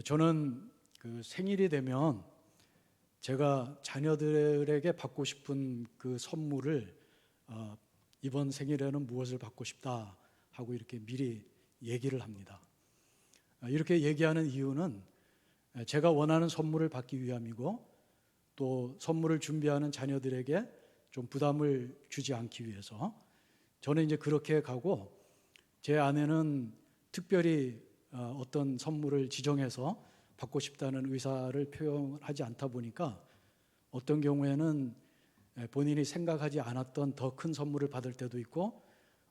저는 그 생일이 되면 제가 자녀들에게 받고 싶은 그 선물을 이번 생일에는 무엇을 받고 싶다 하고 이렇게 미리 얘기를 합니다. 이렇게 얘기하는 이유는 제가 원하는 선물을 받기 위함이고, 또 선물을 준비하는 자녀들에게 좀 부담을 주지 않기 위해서 저는 이제 그렇게 가고, 제 아내는 특별히 어떤 선물을 지정해서 받고 싶다는 의사를 표현하지 않다 보니까 어떤 경우에는 본인이 생각하지 않았던 더 큰 선물을 받을 때도 있고,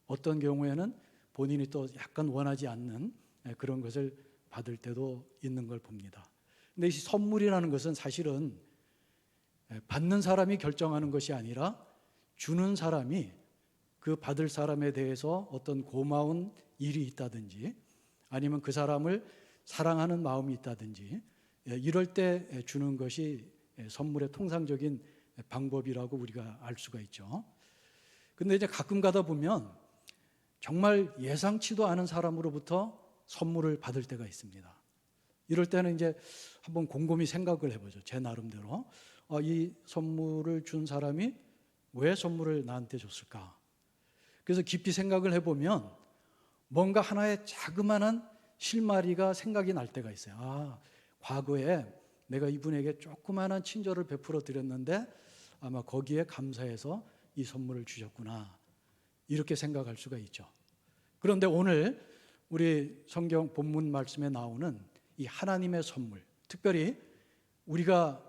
어떤 경우에는 본인이 또 약간 원하지 않는 그런 것을 받을 때도 있는 걸 봅니다. 근데 이 선물이라는 것은 사실은 받는 사람이 결정하는 것이 아니라 주는 사람이 그 받을 사람에 대해서 어떤 고마운 일이 있다든지, 아니면 그 사람을 사랑하는 마음이 있다든지, 이럴 때 주는 것이 선물의 통상적인 방법이라고 우리가 알 수가 있죠. 근데 이제 가끔 가다 보면 정말 예상치도 않은 사람으로부터 선물을 받을 때가 있습니다. 이럴 때는 이제 한번 곰곰이 생각을 해보죠. 제 나름대로 이 선물을 준 사람이 왜 선물을 나한테 줬을까? 그래서 깊이 생각을 해보면 뭔가 하나의 자그마한 실마리가 생각이 날 때가 있어요. 과거에 내가 이분에게 조그마한 친절을 베풀어 드렸는데 아마 거기에 감사해서 이 선물을 주셨구나, 이렇게 생각할 수가 있죠. 그런데 오늘 우리 성경 본문 말씀에 나오는 이 하나님의 선물, 특별히 우리가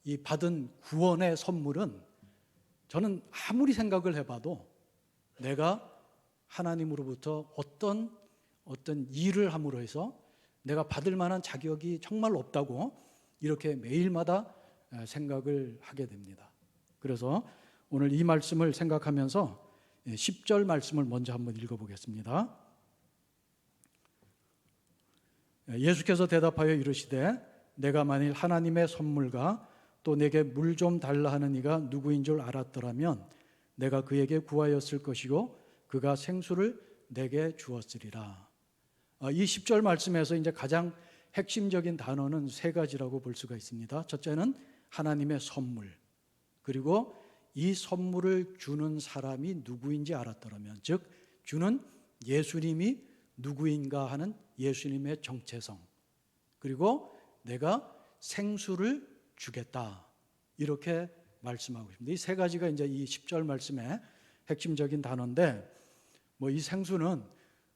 이 받은 구원의 선물은, 저는 아무리 생각을 해봐도 내가 하나님으로부터 어떤 일을 함으로 해서 내가 받을 만한 자격이 정말 없다고 이렇게 매일마다 생각을 하게 됩니다. 그래서 오늘 이 말씀을 생각하면서 10절 말씀을 먼저 한번 읽어보겠습니다. 예수께서 대답하여 이르시되 내가 만일 하나님의 선물과 또 내게 물 좀 달라 하는 이가 누구인 줄 알았더라면 내가 그에게 구하였을 것이고 그가 생수를 내게 주었으리라. 이 10절 말씀에서 이제 가장 핵심적인 단어는 세 가지라고 볼 수가 있습니다. 첫째는 하나님의 선물, 그리고 이 선물을 주는 사람이 누구인지 알았더라면, 즉 주는 예수님이 누구인가 하는 예수님의 정체성, 그리고 내가 생수를 주겠다, 이렇게 말씀하고 있습니다. 이 세 가지가 이제 이 10절 말씀의 핵심적인 단어인데, 이 생수는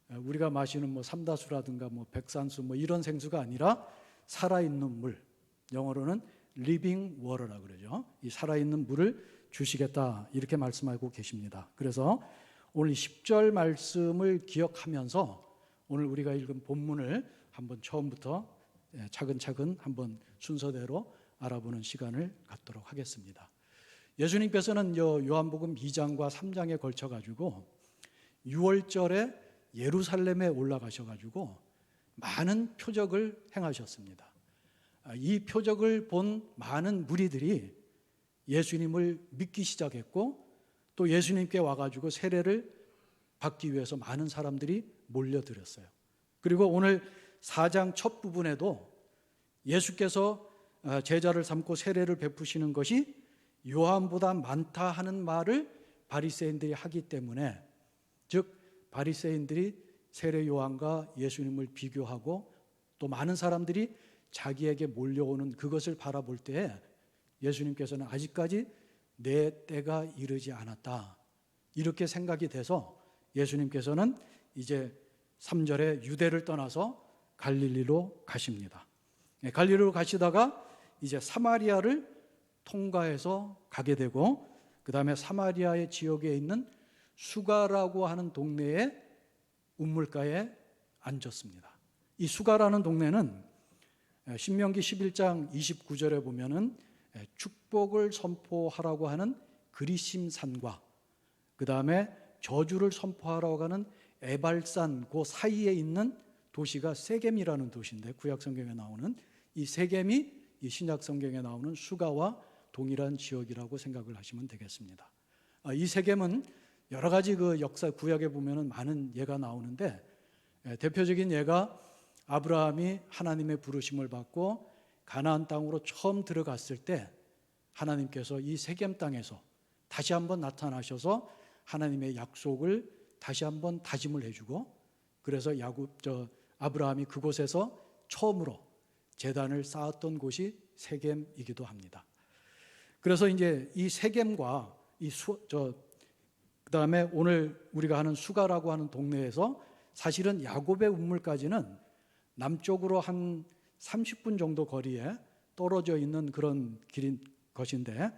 우리가 마시는 삼다수라든가 백산수 이런 생수가 아니라 살아있는 물, 영어로는 living water라고 그러죠. 이 살아있는 물을 주시겠다, 이렇게 말씀하고 계십니다. 그래서 오늘 10절 말씀을 기억하면서 오늘 우리가 읽은 본문을 한번 처음부터 차근차근 한번 순서대로 알아보는 시간을 갖도록 하겠습니다. 예수님께서는 요한복음 2장과 3장에 걸쳐가지고 6월절에 예루살렘에 올라가셔가지고 많은 표적을 행하셨습니다. 이 표적을 본 많은 무리들이 예수님을 믿기 시작했고, 또 예수님께 와가지고 세례를 받기 위해서 많은 사람들이 몰려들었어요. 그리고 오늘 4장 첫 부분에도 예수께서 제자를 삼고 세례를 베푸시는 것이 요한보다 많다 하는 말을 바리새인들이 하기 때문에, 즉 바리새인들이 세례 요한과 예수님을 비교하고 또 많은 사람들이 자기에게 몰려오는 그것을 바라볼 때에 예수님께서는 아직까지 내 때가 이르지 않았다, 이렇게 생각이 돼서 예수님께서는 이제 3절에 유대를 떠나서 갈릴리로 가십니다. 갈릴리로 가시다가 이제 사마리아를 통과해서 가게 되고, 그 다음에 사마리아의 지역에 있는 수가라고 하는 동네에 우물가에 앉았습니다. 이 수가라는 동네는 신명기 11장 29절에 보면은 축복을 선포하라고 하는 그리심산과 그 다음에 저주를 선포하라고 하는 에발산 그 사이에 있는 도시가 세겜이라는 도시인데, 구약 성경에 나오는 이 세겜이 이 신약 성경에 나오는 수가와 동일한 지역이라고 생각을 하시면 되겠습니다. 이 세겜은 여러 가지 그 역사 구약에 보면은 많은 예가 나오는데, 대표적인 예가 아브라함이 하나님의 부르심을 받고 가나안 땅으로 처음 들어갔을 때 하나님께서 이 세겜 땅에서 다시 한번 나타나셔서 하나님의 약속을 다시 한번 다짐을 해주고, 그래서 아브라함이 그곳에서 처음으로 제단을 쌓았던 곳이 세겜이기도 합니다. 그래서 이제 이 세겜과 그다음에 오늘 우리가 하는 수가라고 하는 동네에서 사실은 야곱의 우물까지는 남쪽으로 한 30분 정도 거리에 떨어져 있는 그런 길인 것인데,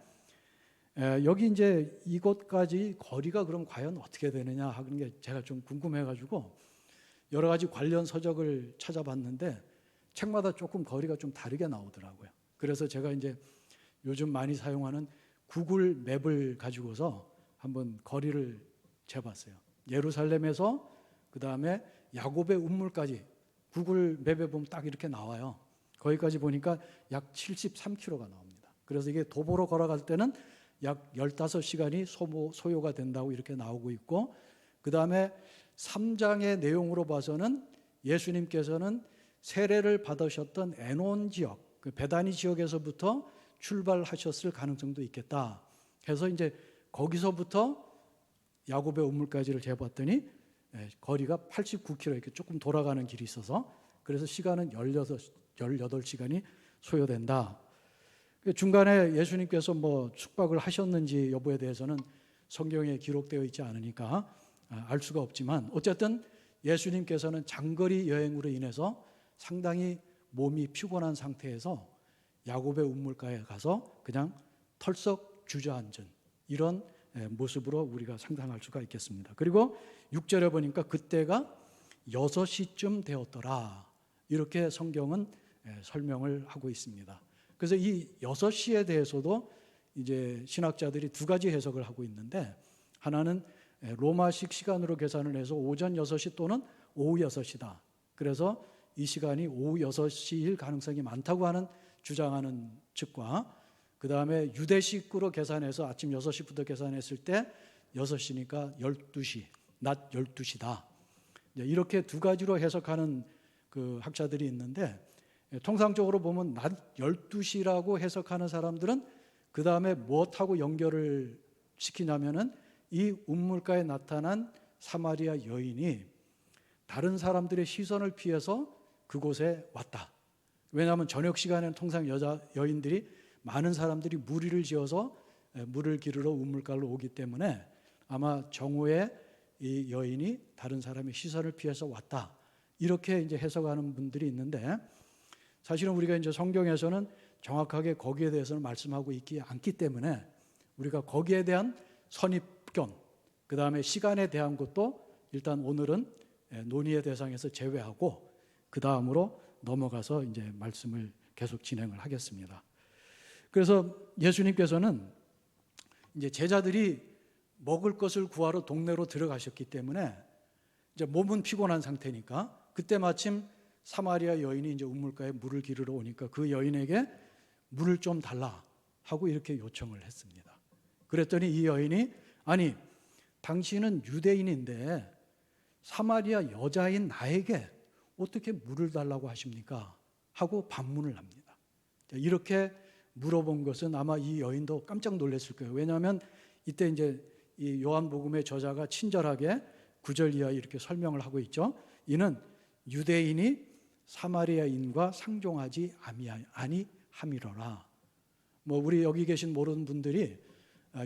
여기 이제 이곳까지 거리가 그럼 과연 어떻게 되느냐 하는 게 제가 좀 궁금해가지고 여러 가지 관련 서적을 찾아봤는데 책마다 조금 거리가 좀 다르게 나오더라고요. 그래서 제가 이제 요즘 많이 사용하는 구글 맵을 가지고서 한번 거리를 재봤어요. 예루살렘에서 그 다음에 야곱의 우물까지 구글 맵에 보면 딱 이렇게 나와요. 거기까지 보니까 약 73km가 나옵니다. 그래서 이게 도보로 걸어갈 때는 약 15시간이 소요가 된다고 이렇게 나오고 있고, 그 다음에 3장의 내용으로 봐서는 예수님께서는 세례를 받으셨던 에논 지역, 그 베다니 지역에서부터 출발하셨을 가능성도 있겠다 해서 이제 거기서부터 야곱의 우물까지를 재봤더니 거리가 89km, 이렇게 조금 돌아가는 길이 있어서 그래서 시간은 18시간이 소요된다. 중간에 예수님께서 뭐 숙박을 하셨는지 여부에 대해서는 성경에 기록되어 있지 않으니까 알 수가 없지만, 어쨌든 예수님께서는 장거리 여행으로 인해서 상당히 몸이 피곤한 상태에서 야곱의 우물가에 가서 그냥 털썩 주저앉은 이런 모습으로 우리가 상상할 수가 있겠습니다. 그리고 6절에 보니까 그때가 6시쯤 되었더라, 이렇게 성경은 설명을 하고 있습니다. 그래서 이 6시에 대해서도 이제 신학자들이 두 가지 해석을 하고 있는데, 하나는 로마식 시간으로 계산을 해서 오전 6시 또는 오후 6시다. 그래서 이 시간이 오후 6시일 가능성이 많다고 하는 주장하는 측과, 그 다음에 유대식으로 계산해서 아침 6시부터 계산했을 때 6시니까 12시, 낮 12시다. 이렇게 두 가지로 해석하는 그 학자들이 있는데, 통상적으로 보면 낮 12시라고 해석하는 사람들은 그 다음에 무엇하고 연결을 시키냐면은 이 우물가에 나타난 사마리아 여인이 다른 사람들의 시선을 피해서 그곳에 왔다. 왜냐하면 저녁 시간에는 통상 여인들이 많은 사람들이 무리를 지어서 물을 기르러 우물가로 오기 때문에 아마 정오에 이 여인이 다른 사람의 시선을 피해서 왔다, 이렇게 이제 해석하는 분들이 있는데, 사실은 우리가 이제 성경에서는 정확하게 거기에 대해서는 말씀하고 있지 않기 때문에 우리가 거기에 대한 선입견, 그 다음에 시간에 대한 것도 일단 오늘은 논의의 대상에서 제외하고 그 다음으로 넘어가서 이제 말씀을 계속 진행을 하겠습니다. 그래서 예수님께서는 이제 제자들이 먹을 것을 구하러 동네로 들어가셨기 때문에 이제 몸은 피곤한 상태니까, 그때 마침 사마리아 여인이 이제 우물가에 물을 기르러 오니까 그 여인에게 물을 좀 달라 하고 이렇게 요청을 했습니다. 그랬더니 이 여인이, 아니 당신은 유대인인데 사마리아 여자인 나에게 어떻게 물을 달라고 하십니까? 하고 반문을 합니다. 이렇게 물어본 것은 아마 이 여인도 깜짝 놀랐을 거예요. 왜냐하면 이때 이제 이 요한복음의 저자가 친절하게 9절 이하 이렇게 설명을 하고 있죠. 이는 유대인이 사마리아인과 상종하지 아니함이로라. 뭐 우리 여기 계신 모르는 분들이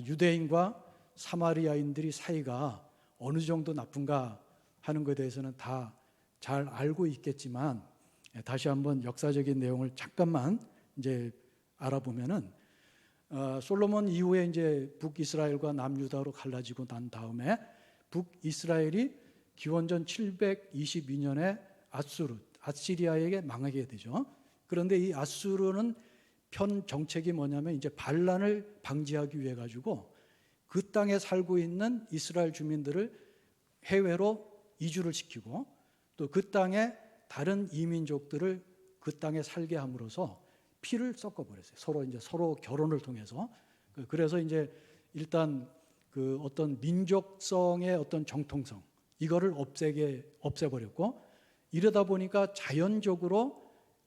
유대인과 사마리아인들이 사이가 어느 정도 나쁜가 하는 것에 대해서는 다 잘 알고 있겠지만, 다시 한번 역사적인 내용을 잠깐만 이제 알아보면은, 솔로몬 이후에 이제 북이스라엘과 남유다로 갈라지고 난 다음에 북이스라엘이 기원전 722년에 아시리아에게 망하게 되죠. 그런데 이 아수르는 편 정책이 뭐냐면 이제 반란을 방지하기 위해 가지고 그 땅에 살고 있는 이스라엘 주민들을 해외로 이주를 시키고 또 그 땅에 다른 이민족들을 그 땅에 살게 함으로써 피를 섞어버렸어요. 서로 결혼을 통해서. 그래서 이제 일단 그 어떤 민족성의 어떤 정통성, 이거를 없애버렸고, 이러다 보니까 자연적으로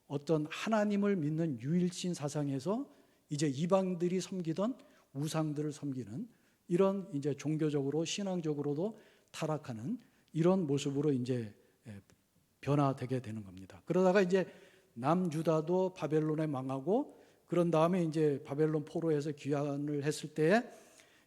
어떤 하나님을 믿는 유일신 사상에서 이제 이방들이 섬기던 우상들을 섬기는 이런 이제 종교적으로 신앙적으로도 타락하는 이런 모습으로 이제 변화되게 되는 겁니다. 그러다가 이제 남유다도 바벨론에 망하고 그런 다음에 이제 바벨론 포로에서 귀환을 했을 때에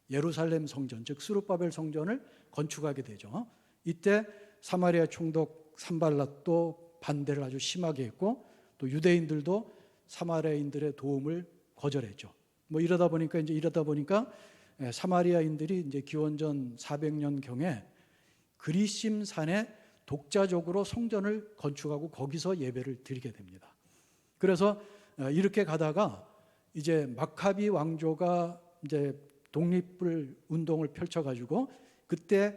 예루살렘 성전, 즉 스룹바벨 성전을 건축하게 되죠. 이때 사마리아 총독 산발랏도 반대를 아주 심하게 했고 또 유대인들도 사마리아인들의 도움을 거절했죠. 뭐 이러다 보니까 사마리아인들이 이제 기원전 400년 경에 그리심 산에 독자적으로 성전을 건축하고 거기서 예배를 드리게 됩니다. 그래서 이렇게 가다가 이제 마카비 왕조가 이제 독립을 운동을 펼쳐가지고 그때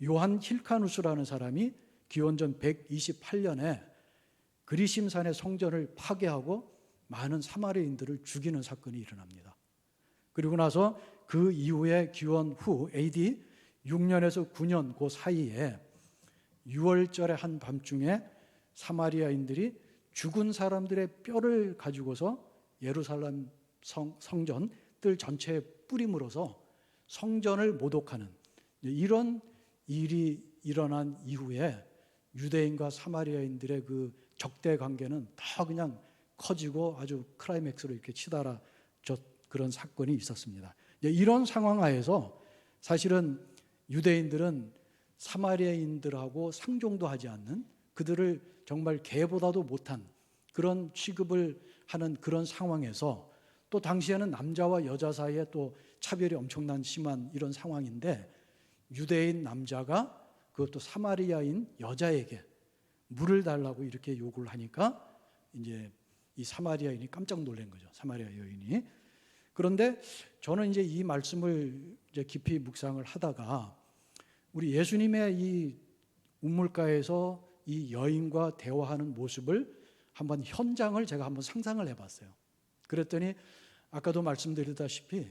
요한 힐카누스라는 사람이 기원전 128년에 그리심산의 성전을 파괴하고 많은 사마리아인들을 죽이는 사건이 일어납니다. 그리고 나서 그 이후에 기원 후 AD 6년에서 9년 그 사이에 6월절의 한 밤중에 사마리아인들이 죽은 사람들의 뼈를 가지고서 예루살렘 성전 뜰 전체에 뿌림으로써 성전을 모독하는 이런 일이 일어난 이후에 유대인과 사마리아인들의 그 적대 관계는 더 그냥 커지고 아주 클라이맥스로 이렇게 치달아졌 그런 사건이 있었습니다. 이런 상황 하에서 사실은 유대인들은 사마리아인들하고 상종도 하지 않는 그들을 정말 개보다도 못한 그런 취급을 하는 그런 상황에서 또 당시에는 남자와 여자 사이에 또 차별이 엄청난 심한 이런 상황인데 유대인 남자가 그것도 사마리아인 여자에게 물을 달라고 이렇게 요구를 하니까 이제 이 사마리아인이 깜짝 놀란 거죠. 사마리아 여인이. 그런데 저는 이제 이 말씀을 이제 깊이 묵상을 하다가 우리 예수님의 이 우물가에서 이 여인과 대화하는 모습을 한번 현장을 제가 한번 상상을 해봤어요. 그랬더니 아까도 말씀드렸다시피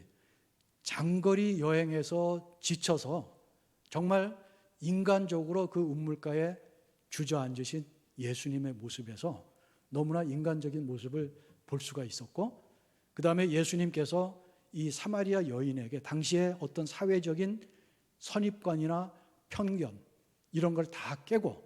장거리 여행에서 지쳐서 정말 인간적으로 그 우물가에 주저앉으신 예수님의 모습에서 너무나 인간적인 모습을 볼 수가 있었고 그 다음에 예수님께서 이 사마리아 여인에게 당시에 어떤 사회적인 선입관이나 편견 이런 걸 다 깨고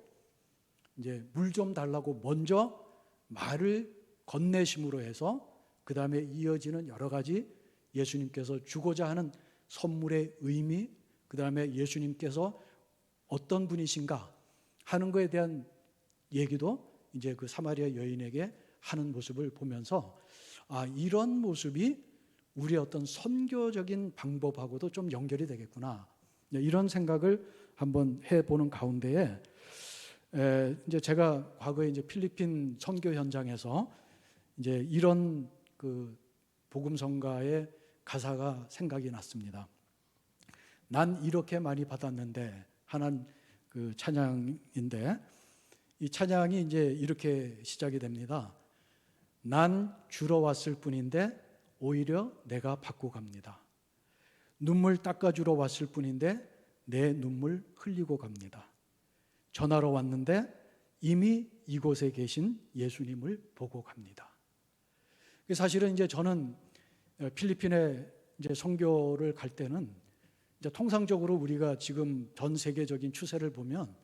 이제 물 좀 달라고 먼저 말을 건네심으로 해서 그 다음에 이어지는 여러 가지 예수님께서 주고자 하는 선물의 의미 그 다음에 예수님께서 어떤 분이신가 하는 것에 대한 얘기도 이제 그 사마리아 여인에게 하는 모습을 보면서 이런 모습이 우리의 어떤 선교적인 방법하고도 좀 연결이 되겠구나 이런 생각을 한번 해보는 가운데에 이제 제가 과거에 이제 필리핀 선교 현장에서 이제 이런 그 복음성가의 가사가 생각이 났습니다. 난 이렇게 많이 받았는데 하는 그 찬양인데 이 찬양이 이제 이렇게 시작이 됩니다. 난 주러 왔을 뿐인데 오히려 내가 받고 갑니다. 눈물 닦아주러 왔을 뿐인데 내 눈물 흘리고 갑니다. 전하러 왔는데 이미 이곳에 계신 예수님을 보고 갑니다. 사실은 이제 저는 필리핀에 이제 선교를 갈 때는 이제 통상적으로 우리가 지금 전 세계적인 추세를 보면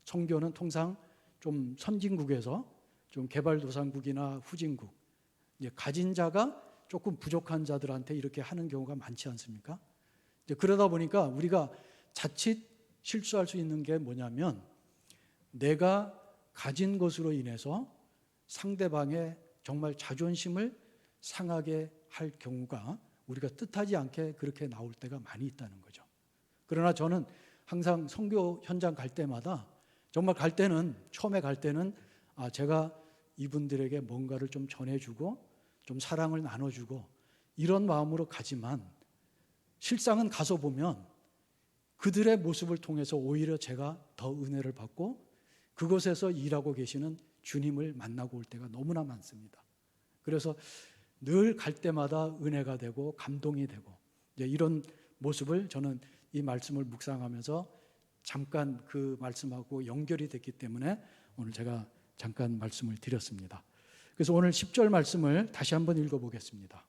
선교는 통상 좀 선진국에서 좀 개발도상국이나 후진국 이제 가진 자가 조금 부족한 자들한테 이렇게 하는 경우가 많지 않습니까? 이제 그러다 보니까 우리가 자칫 실수할 수 있는 게 뭐냐면 내가 가진 것으로 인해서 상대방의 정말 자존심을 상하게 할 경우가 우리가 뜻하지 않게 그렇게 나올 때가 많이 있다는 거죠. 그러나 저는 항상 선교 현장 갈 때마다 정말 갈 때는 처음에 갈 때는 제가 이분들에게 뭔가를 좀 전해주고 좀 사랑을 나눠주고 이런 마음으로 가지만 실상은 가서 보면 그들의 모습을 통해서 오히려 제가 더 은혜를 받고 그곳에서 일하고 계시는 주님을 만나고 올 때가 너무나 많습니다. 그래서 늘 갈 때마다 은혜가 되고 감동이 되고 이런 모습을 저는 이 말씀을 묵상하면서 잠깐 그 말씀하고 연결이 됐기 때문에 오늘 제가 잠깐 말씀을 드렸습니다. 그래서 오늘 10절 말씀을 다시 한번 읽어보겠습니다.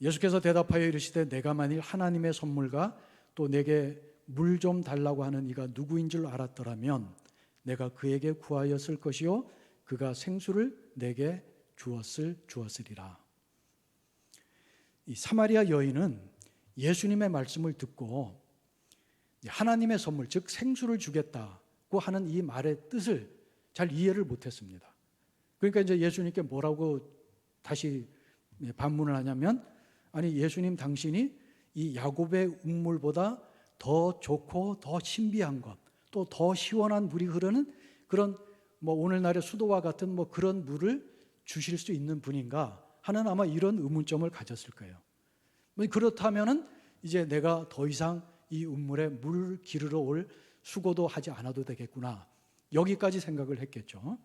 예수께서 대답하여 이르시되 내가 만일 하나님의 선물과 또 내게 물 좀 달라고 하는 이가 누구인 줄 알았더라면 내가 그에게 구하였을 것이요 그가 생수를 내게 주었으리라. 이 사마리아 여인은 예수님의 말씀을 듣고 하나님의 선물, 즉 생수를 주겠다고 하는 이 말의 뜻을 잘 이해를 못했습니다. 그러니까 이제 예수님께 뭐라고 다시 반문을 하냐면, 아니 예수님, 당신이 이 야곱의 운물보다 더 좋고 더 신비한 것, 또 더 시원한 물이 흐르는 그런 오늘날의 수도와 같은 그런 물을 주실 수 있는 분인가 하는 아마 이런 의문점을 가졌을 거예요. 그렇다면은 이제 내가 더 이상 이 운물에 물 기르러 올 수고도 하지 않아도 되겠구나, 여기까지 생각을 했겠죠.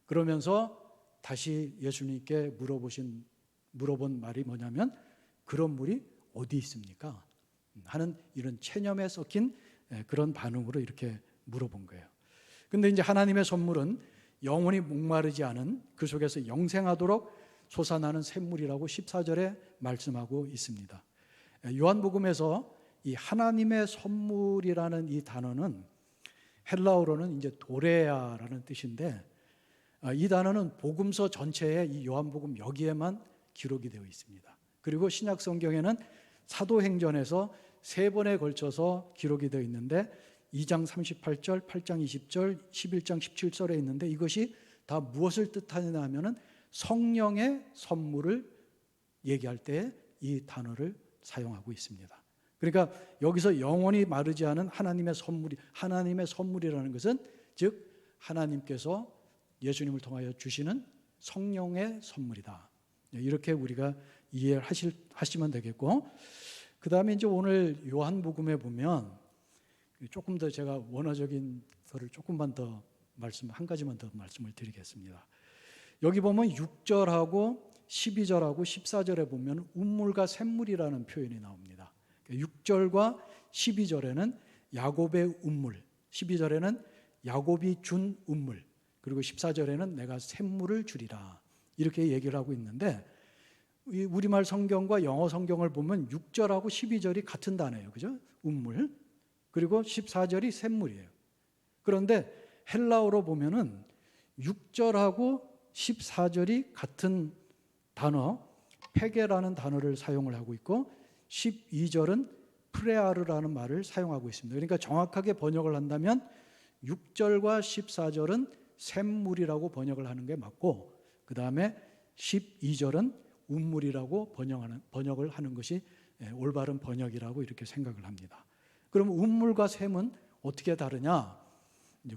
그러면서 다시 예수님께 물어본 말이 뭐냐면, 그런 물이 어디 있습니까? 하는 이런 체념에 섞인 그런 반응으로 이렇게 물어본 거예요. 근데 이제 하나님의 선물은 영원히 목마르지 않은, 그 속에서 영생하도록 솟아나는 샘물이라고 14절에 말씀하고 있습니다. 요한복음에서 이 하나님의 선물이라는 이 단어는 헬라어로는 이제 도레아라는 뜻인데, 이 단어는 복음서 전체에 이 요한복음 여기에만 기록이 되어 있습니다. 그리고 신약 성경에는 사도행전에서 3번에 걸쳐서 기록이 되어 있는데 2장 38절, 8장 20절, 11장 17절에 있는데, 이것이 다 무엇을 뜻하느냐 하면은 성령의 선물을 얘기할 때 이 단어를 사용하고 있습니다. 그러니까 여기서 영원히 마르지 않은 하나님의 선물이라는 것은, 즉 하나님께서 예수님을 통하여 주시는 성령의 선물이다, 이렇게 우리가 이해하시면 되겠고, 그 다음에 이제 오늘 요한복음에 보면 조금 더 제가 원어적인 거를 조금만 더 한 가지만 더 말씀을 드리겠습니다. 여기 보면 6절하고 12절하고 14절에 보면 운물과 샘물이라는 표현이 나옵니다. 6절과 12절에는 야곱의 운물, 12절에는 야곱이 준 운물, 그리고 14절에는 내가 샘물을 주리라, 이렇게 얘기를 하고 있는데, 우리말 성경과 영어 성경을 보면 6절하고 12절이 같은 단어예요. 그죠? 운물. 그리고 14절이 샘물이에요. 그런데 헬라어로 보면은 6절하고 14절이 같은 단어, 페게라는 단어를 사용을 하고 있고, 12절은 프레아르라는 말을 사용하고 있습니다. 그러니까 정확하게 번역을 한다면 6절과 14절은 샘물이라고 번역을 하는 게 맞고, 그 다음에 12절은 운물이라고 번역을 하는 것이 올바른 번역이라고 이렇게 생각을 합니다. 그럼 운물과 샘은 어떻게 다르냐? 이제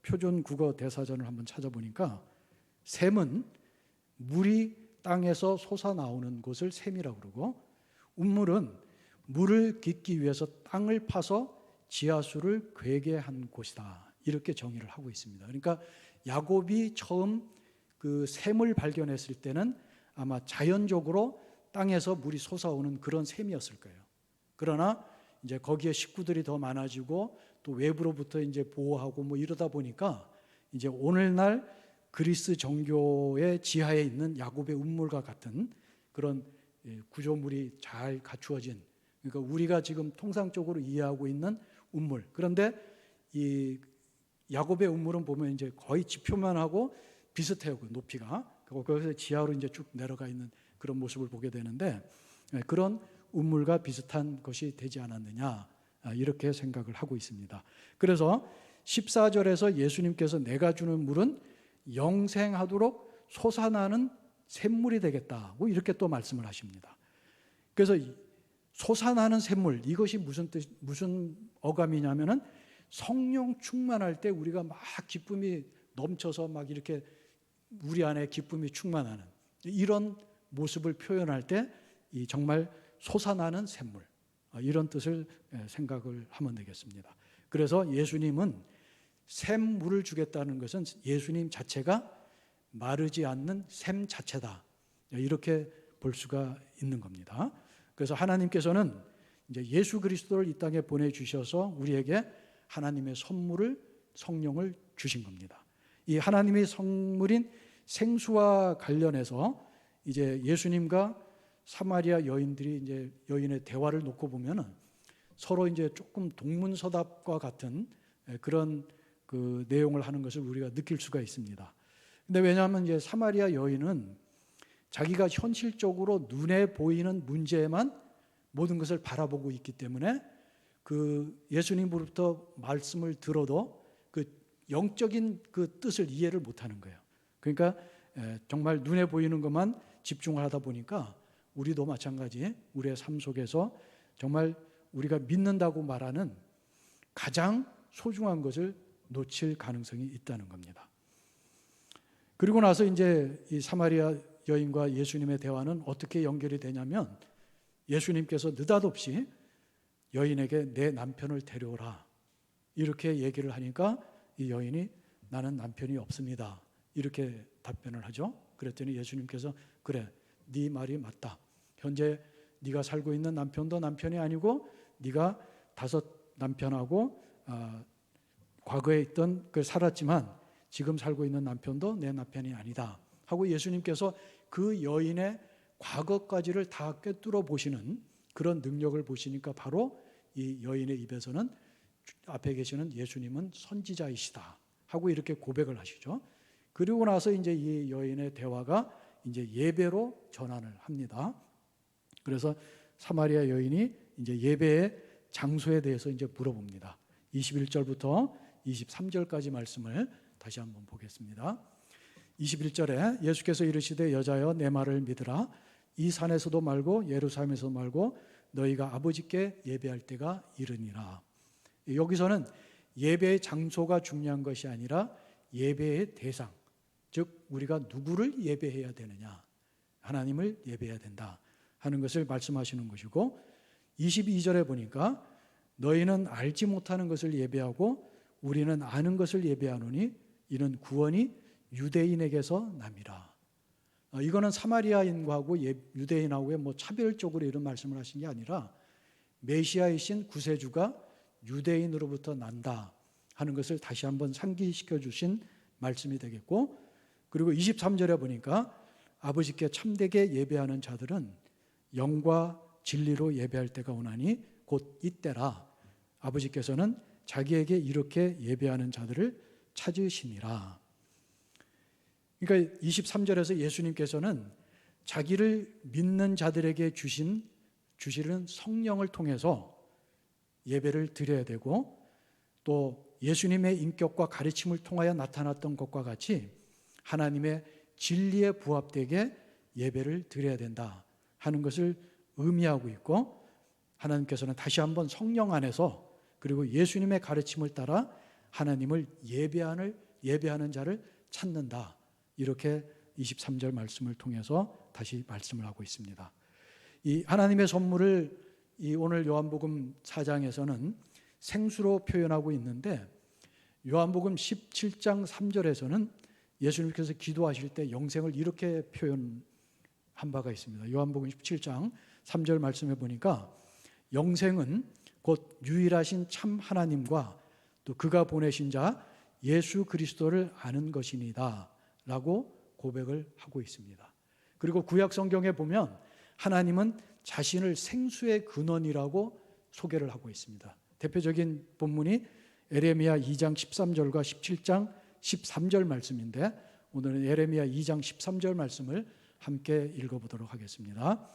표준 국어 대사전을 한번 찾아보니까, 샘은 물이 땅에서 솟아나오는 곳을 샘이라고 그러고, 운물은 물을 깃기 위해서 땅을 파서 지하수를 괴게 한 곳이다, 이렇게 정의를 하고 있습니다. 그러니까 야곱이 처음 그 샘을 발견했을 때는 아마 자연적으로 땅에서 물이 솟아오는 그런 샘이었을 거예요. 그러나 이제 거기에 식구들이 더 많아지고 또 외부로부터 이제 보호하고 이러다 보니까 이제 오늘날 그리스 정교의 지하에 있는 야곱의 운물과 같은 그런 구조물이 잘 갖추어진, 그러니까 우리가 지금 통상적으로 이해하고 있는 운물. 그런데 이 야곱의 운물은 보면 이제 거의 지표면하고 비슷해요, 그 높이가. 거기서 지하로 이제 쭉 내려가 있는 그런 모습을 보게 되는데, 그런 운물과 비슷한 것이 되지 않았느냐, 이렇게 생각을 하고 있습니다. 그래서 14절에서 예수님께서 내가 주는 물은 영생하도록 솟아나는 샘물이 되겠다고 이렇게 또 말씀을 하십니다. 그래서 솟아나는 샘물, 이것이 무슨 어감이냐면은 성령 충만할 때 우리가 막 기쁨이 넘쳐서 막 이렇게 우리 안에 기쁨이 충만하는 이런 모습을 표현할 때 이 정말 솟아나는 샘물, 이런 뜻을 생각을 하면 되겠습니다. 그래서 예수님은 샘물을 주겠다는 것은 예수님 자체가 마르지 않는 샘 자체다, 이렇게 볼 수가 있는 겁니다. 그래서 하나님께서는 이제 예수 그리스도를 이 땅에 보내주셔서 우리에게 하나님의 선물을 성령을 주신 겁니다. 이 하나님의 선물인 생수와 관련해서 이제 예수님과 사마리아 여인들이 이제 여인의 대화를 놓고 보면은 서로 이제 조금 동문서답과 같은 그런 그 내용을 하는 것을 우리가 느낄 수가 있습니다. 근데 왜냐하면 이제 사마리아 여인은 자기가 현실적으로 눈에 보이는 문제에만 모든 것을 바라보고 있기 때문에 그 예수님으로부터 말씀을 들어도 그 영적인 그 뜻을 이해를 못하는 거예요. 그러니까 정말 눈에 보이는 것만 집중을 하다 보니까 우리도 마찬가지 우리의 삶 속에서 정말 우리가 믿는다고 말하는 가장 소중한 것을 놓칠 가능성이 있다는 겁니다. 그리고 나서 이제 이 사마리아 여인과 예수님의 대화는 어떻게 연결이 되냐면 예수님께서 느닷없이 여인에게 내 남편을 데려오라 이렇게 얘기를 하니까 이 여인이 나는 남편이 없습니다 이렇게 답변을 하죠. 그랬더니 예수님께서 그래 네 말이 맞다. 현재 네가 살고 있는 남편도 남편이 아니고 네가 5 남편하고 과거에 있던 그 살았지만 지금 살고 있는 남편도 내 남편이 아니다 하고 예수님께서 그 여인의 과거까지를 다 꿰뚫어 보시는 그런 능력을 보시니까 바로 이 여인의 입에서는 앞에 계시는 예수님은 선지자이시다 하고 이렇게 고백을 하시죠. 그리고 나서 이제 이 여인의 대화가 이제 예배로 전환을 합니다. 그래서 사마리아 여인이 이제 예배의 장소에 대해서 이제 물어봅니다. 21절부터 23절까지 말씀을 다시 한번 보겠습니다. 21절에 예수께서 이르시되 여자여 내 말을 믿으라. 이 산에서도 말고 예루살렘에서도 말고 너희가 아버지께 예배할 때가 이르니라. 여기서는 예배의 장소가 중요한 것이 아니라 예배의 대상, 즉 우리가 누구를 예배해야 되느냐, 하나님을 예배해야 된다 하는 것을 말씀하시는 것이고 22절에 보니까 너희는 알지 못하는 것을 예배하고 우리는 아는 것을 예배하노니 이는 구원이 유대인에게서 남이라. 이거는 사마리아인하고 유대인하고의 뭐 차별적으로 이런 말씀을 하신 게 아니라 메시아이신 구세주가 유대인으로부터 난다 하는 것을 다시 한번 상기시켜 주신 말씀이 되겠고, 그리고 23절에 보니까 아버지께 참되게 예배하는 자들은 영과 진리로 예배할 때가 오나니 곧 이때라. 아버지께서는 자기에게 이렇게 예배하는 자들을 찾으시니라. 그러니까 23절에서 예수님께서는 자기를 믿는 자들에게 주시는 성령을 통해서 예배를 드려야 되고, 또 예수님의 인격과 가르침을 통하여 나타났던 것과 같이 하나님의 진리에 부합되게 예배를 드려야 된다 하는 것을 의미하고 있고, 하나님께서는 다시 한번 성령 안에서 그리고 예수님의 가르침을 따라 하나님을 예배하는 자를 찾는다, 이렇게 23절 말씀을 통해서 다시 말씀을 하고 있습니다. 이 하나님의 선물을 이 오늘 요한복음 4장에서는 생수로 표현하고 있는데, 요한복음 17장 3절에서는 예수님께서 기도하실 때 영생을 이렇게 표현한 바가 있습니다. 요한복음 17장 3절 말씀해 보니까 영생은 곧 유일하신 참 하나님과 또 그가 보내신 자 예수 그리스도를 아는 것이니다 라고 고백을 하고 있습니다. 그리고 구약 성경에 보면 하나님은 자신을 생수의 근원이라고 소개를 하고 있습니다. 대표적인 본문이 에레미야 2장 13절과 17장 13절 말씀인데, 오늘은 에레미야 2장 13절 말씀을 함께 읽어보도록 하겠습니다.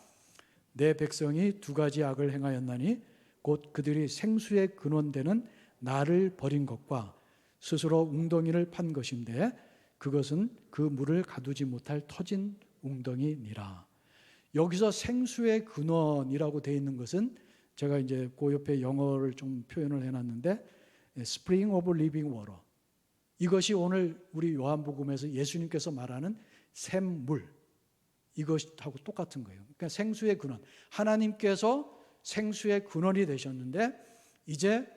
내 백성이 2가지 악을 행하였나니 곧 그들이 생수의 근원되는 나를 버린 것과 스스로 웅덩이를 판 것인데 그것은 그 물을 가두지 못할 터진 웅덩이니라. 여기서 생수의 근원이라고 되어 있는 것은 제가 이제 그 옆에 영어를 좀 표현을 해놨는데 Spring of Living Water, 이것이 오늘 우리 요한복음에서 예수님께서 말하는 샘물, 이것하고 똑같은 거예요. 그러니까 생수의 근원, 하나님께서 생수의 근원이 되셨는데 이제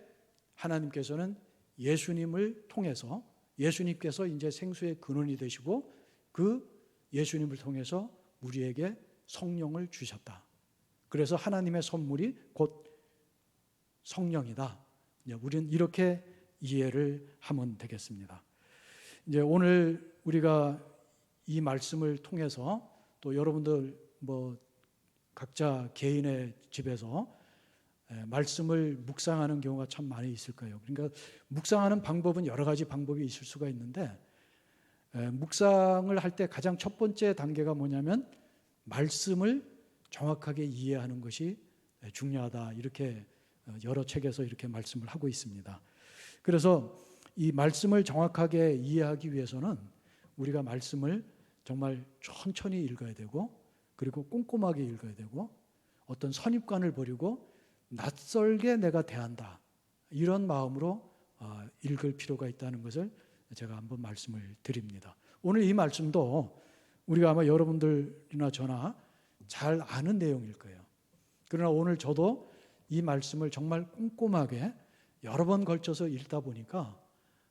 하나님께서는 예수님을 통해서, 예수님께서 이제 생수의 근원이 되시고 그 예수님을 통해서 우리에게 성령을 주셨다. 그래서 하나님의 선물이 곧 성령이다. 우리는 이렇게 이해를 하면 되겠습니다. 이제 오늘 우리가 이 말씀을 통해서 또 여러분들 각자 개인의 집에서 말씀을 묵상하는 경우가 참 많이 있을 거예요. 그러니까 묵상하는 방법은 여러 가지 방법이 있을 수가 있는데, 묵상을 할 때 가장 첫 번째 단계가 뭐냐면 말씀을 정확하게 이해하는 것이 중요하다, 이렇게 여러 책에서 이렇게 말씀을 하고 있습니다. 그래서 이 말씀을 정확하게 이해하기 위해서는 우리가 말씀을 정말 천천히 읽어야 되고, 그리고 꼼꼼하게 읽어야 되고, 어떤 선입관을 버리고 낯설게 내가 대한다, 이런 마음으로 읽을 필요가 있다는 것을 제가 한번 말씀을 드립니다. 오늘 이 말씀도 우리가 아마 여러분들이나 저나 잘 아는 내용일 거예요. 그러나 오늘 저도 이 말씀을 정말 꼼꼼하게 여러 번 걸쳐서 읽다 보니까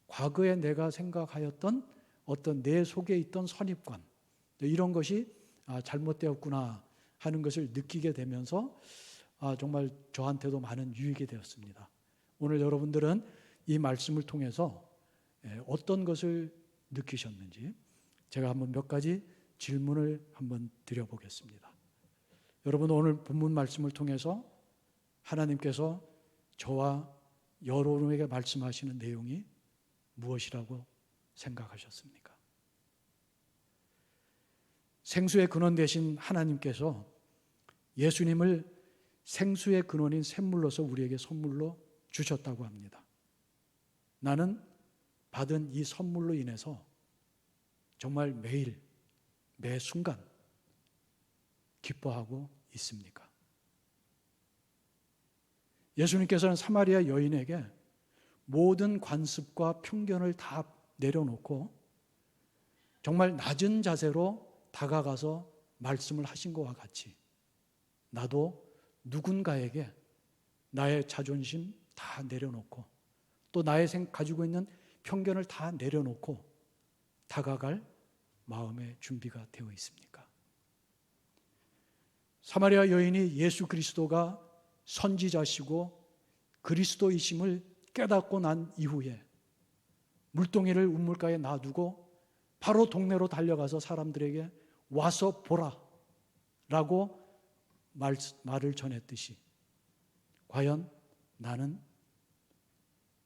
과거에 내가 생각하였던 어떤 내 속에 있던 선입관, 이런 것이 잘못되었구나 하는 것을 느끼게 되면서 정말 저한테도 많은 유익이 되었습니다. 오늘 여러분들은 이 말씀을 통해서 어떤 것을 느끼셨는지 제가 한번 몇 가지 질문을 한번 드려보겠습니다. 여러분, 오늘 본문 말씀을 통해서 하나님께서 저와 여러분에게 말씀하시는 내용이 무엇이라고 생각하셨습니까? 생수의 근원 되신 하나님께서 예수님을 생수의 근원인 샘물로서 우리에게 선물로 주셨다고 합니다. 나는 받은 이 선물로 인해서 정말 매일, 매 순간 기뻐하고 있습니까? 예수님께서는 사마리아 여인에게 모든 관습과 편견을 다 내려놓고 정말 낮은 자세로 다가가서 말씀을 하신 것과 같이 나도 누군가에게 나의 자존심 다 내려놓고 또 나의 가지고 있는 편견을 다 내려놓고 다가갈 마음의 준비가 되어 있습니까? 사마리아 여인이 예수 그리스도가 선지자시고 그리스도이심을 깨닫고 난 이후에 물동이를 우물가에 놔두고 바로 동네로 달려가서 사람들에게 와서 보라 라고 말을 전했듯이, 과연 나는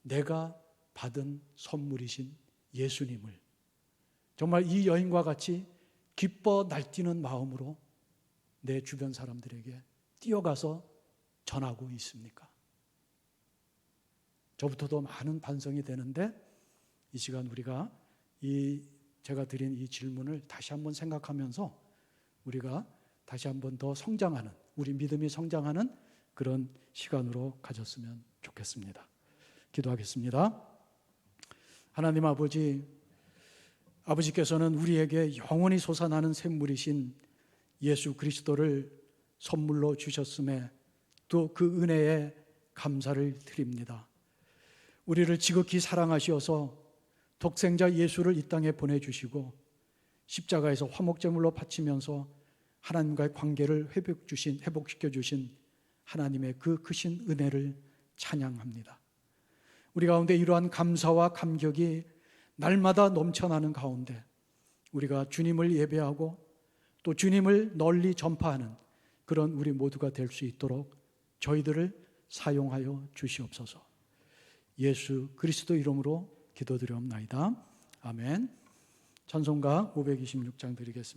내가 받은 선물이신 예수님을 정말 이 여인과 같이 기뻐 날뛰는 마음으로 내 주변 사람들에게 뛰어가서 전하고 있습니까? 저부터도 많은 반성이 되는데, 이 시간 우리가 제가 드린 이 질문을 다시 한번 생각하면서 우리가 다시 한번 더 성장하는, 우리 믿음이 성장하는 그런 시간으로 가졌으면 좋겠습니다. 기도하겠습니다. 하나님 아버지께서는 우리에게 영원히 솟아나는 샘물이신 예수 그리스도를 선물로 주셨음에 또 그 은혜에 감사를 드립니다. 우리를 지극히 사랑하셔서 독생자 예수를 이 땅에 보내주시고 십자가에서 화목제물로 바치면서 하나님과의 관계를 회복시켜 주신 하나님의 그 크신 은혜를 찬양합니다. 우리 가운데 이러한 감사와 감격이 날마다 넘쳐나는 가운데 우리가 주님을 예배하고 또 주님을 널리 전파하는 그런 우리 모두가 될 수 있도록 저희들을 사용하여 주시옵소서. 예수 그리스도 이름으로 기도드리옵나이다. 아멘. 찬송가 526장 드리겠습니다.